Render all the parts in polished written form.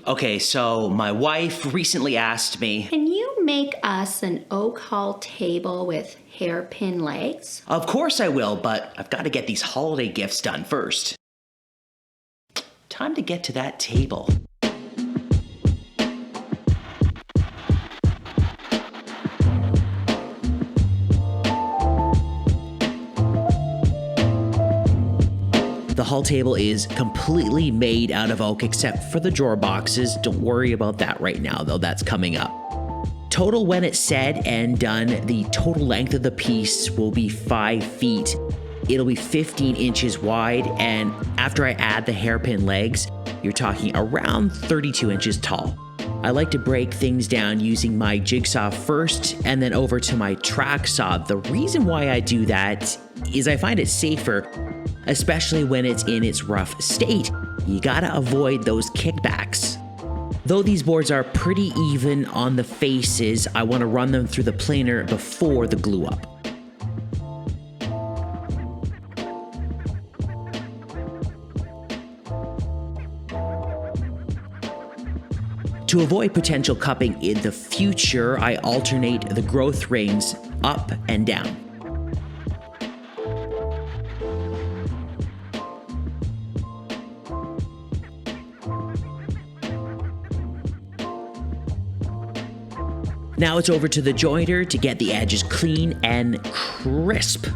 Okay, so my wife recently asked me, Can you make us an oak hall table with hairpin legs? of course I will, but I've got to get these holiday gifts done first. Time to get to that table. The hall table is completely made out of oak except for the drawer boxes. Don't worry about that right now though, that's coming up. Total when it's said and done, the total length of the piece will be 5 feet. It'll be 15 inches wide, and after I add the hairpin legs, you're talking around 32 inches tall. I like to break things down using my jigsaw first and then over to my track saw. The reason why I do that is I find it safer, especially when it's in its rough state. You gotta avoid those kickbacks. Though these boards are pretty even on the faces, I want to run them through the planer before the glue up. To avoid potential cupping in the future, I alternate the growth rings up and down. Now it's over to the jointer to get the edges clean and crisp.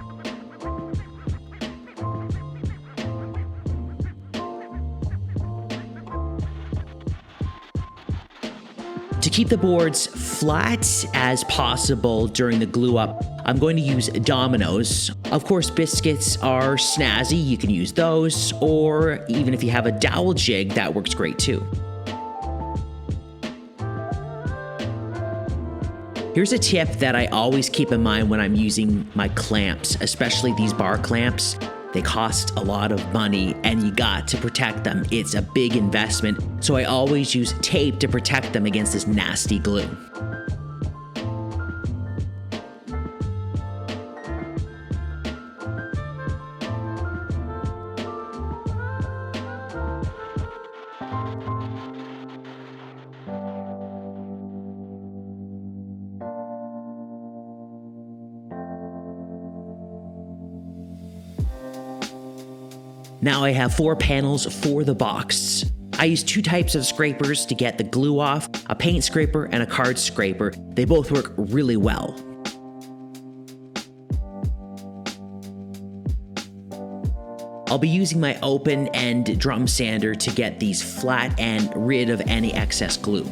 To keep the boards flat as possible during the glue up, I'm going to use dominoes. Of course, biscuits are snazzy, you can use those, or even if you have a dowel jig, that works great too. Here's a tip that I always keep in mind when I'm using my clamps, especially these bar clamps. They cost a lot of money and you got to protect them. It's a big investment, so I always use tape to protect them against this nasty glue. Now I have 4 panels for the box. I use 2 types of scrapers to get the glue off, a paint scraper and a card scraper. They both work really well. I'll be using my open end drum sander to get these flat and rid of any excess glue.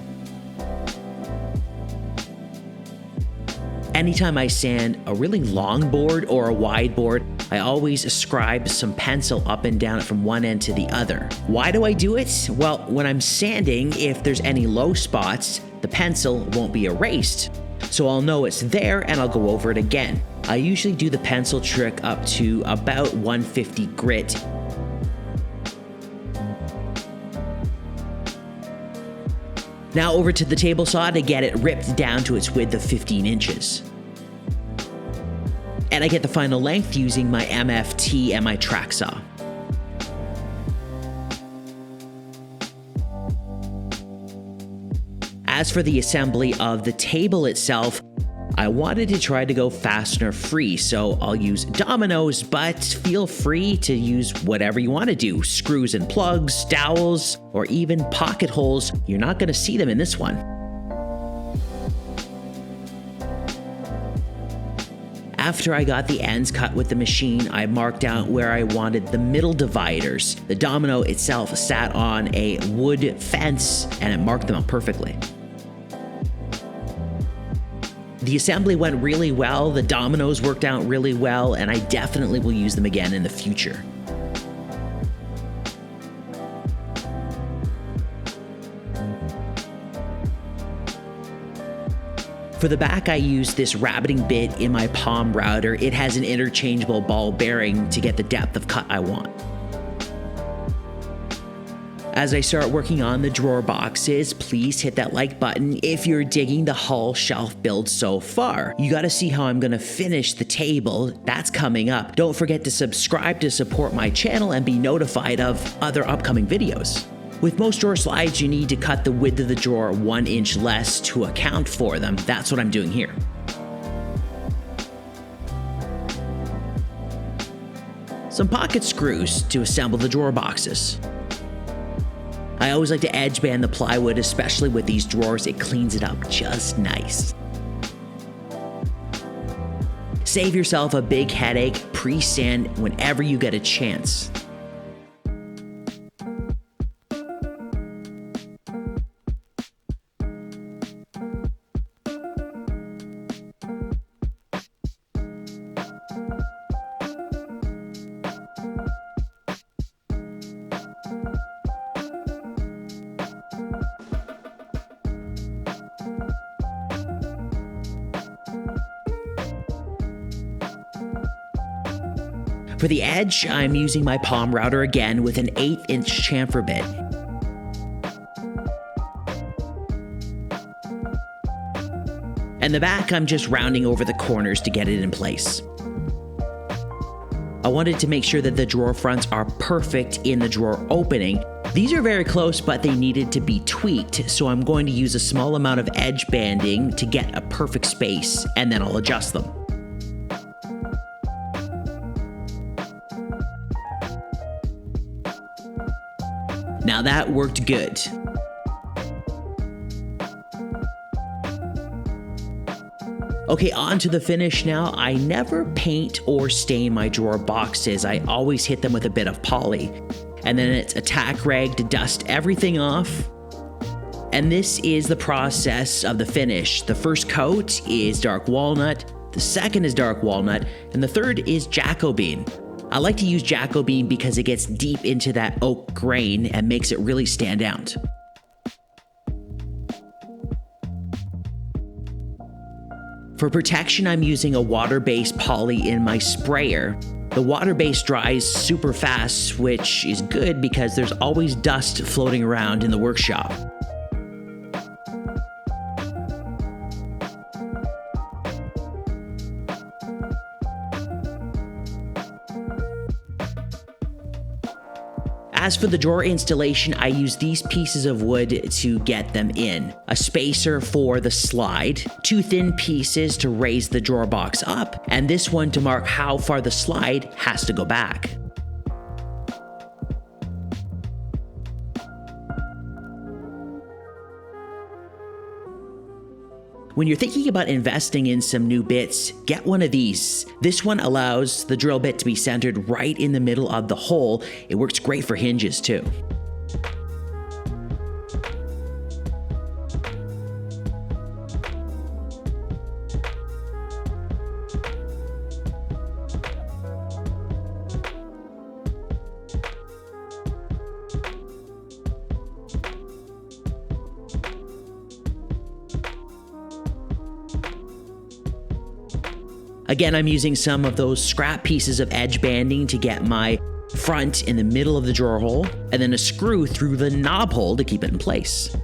Anytime I sand a really long board or a wide board, I always scribe some pencil up and down from one end to the other. Why do I do it? Well, when I'm sanding, if there's any low spots, the pencil won't be erased. So I'll know it's there and I'll go over it again. I usually do the pencil trick up to about 150 grit. Now over to the table saw to get it ripped down to its width of 15 inches. And I get the final length using my MFT and my track saw. As for the assembly of the table itself, I wanted to try to go fastener free, so I'll use dominoes, but feel free to use whatever you want to do. Screws and plugs, dowels, or even pocket holes. You're not going to see them in this one. After I got the ends cut with the machine, I marked out where I wanted the middle dividers. The domino itself sat on a wood fence and it marked them out perfectly. The assembly went really well, the dominoes worked out really well, and I definitely will use them again in the future. For the back, I use this rabbiting bit in my palm router. It has an interchangeable ball bearing to get the depth of cut I want. As I start working on the drawer boxes, please hit that like button if you're digging the hall shelf build so far. You gotta see how I'm gonna finish the table. That's coming up. Don't forget to subscribe to support my channel and be notified of other upcoming videos. With most drawer slides, you need to cut the width of the drawer 1 inch less to account for them. That's what I'm doing here. Some pocket screws to assemble the drawer boxes. I always like to edge band the plywood, especially with these drawers. It cleans it up just nice. Save yourself a big headache, pre-sand whenever you get a chance. For the edge, I'm using my palm router again with an 1/8 inch chamfer bit. And the back, I'm just rounding over the corners to get it in place. I wanted to make sure that the drawer fronts are perfect in the drawer opening. These are very close, but they needed to be tweaked, so I'm going to use a small amount of edge banding to get a perfect space, and then I'll adjust them. Now that worked good. Okay, on to the finish now. I never paint or stain my drawer boxes. I always hit them with a bit of poly. And then it's a tack rag to dust everything off. And this is the process of the finish. The first coat is dark walnut, the second is dark walnut, and the third is Jacobean. I like to use Jacobean because it gets deep into that oak grain and makes it really stand out. For protection, I'm using a water-based poly in my sprayer. The water-based dries super fast, which is good because there's always dust floating around in the workshop. As for the drawer installation, I use these pieces of wood to get them in. A spacer for the slide, 2 thin pieces to raise the drawer box up, and this one to mark how far the slide has to go back. When you're thinking about investing in some new bits, get one of these. This one allows the drill bit to be centered right in the middle of the hole. It works great for hinges too. Again, I'm using some of those scrap pieces of edge banding to get my front in the middle of the drawer hole, and then a screw through the knob hole to keep it in place.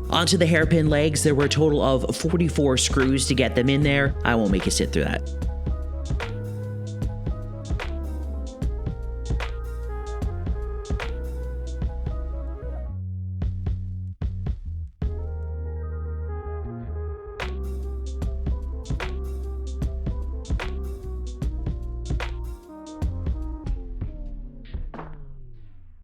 Onto the hairpin legs, there were a total of 44 screws to get them in there. I won't make you sit through that.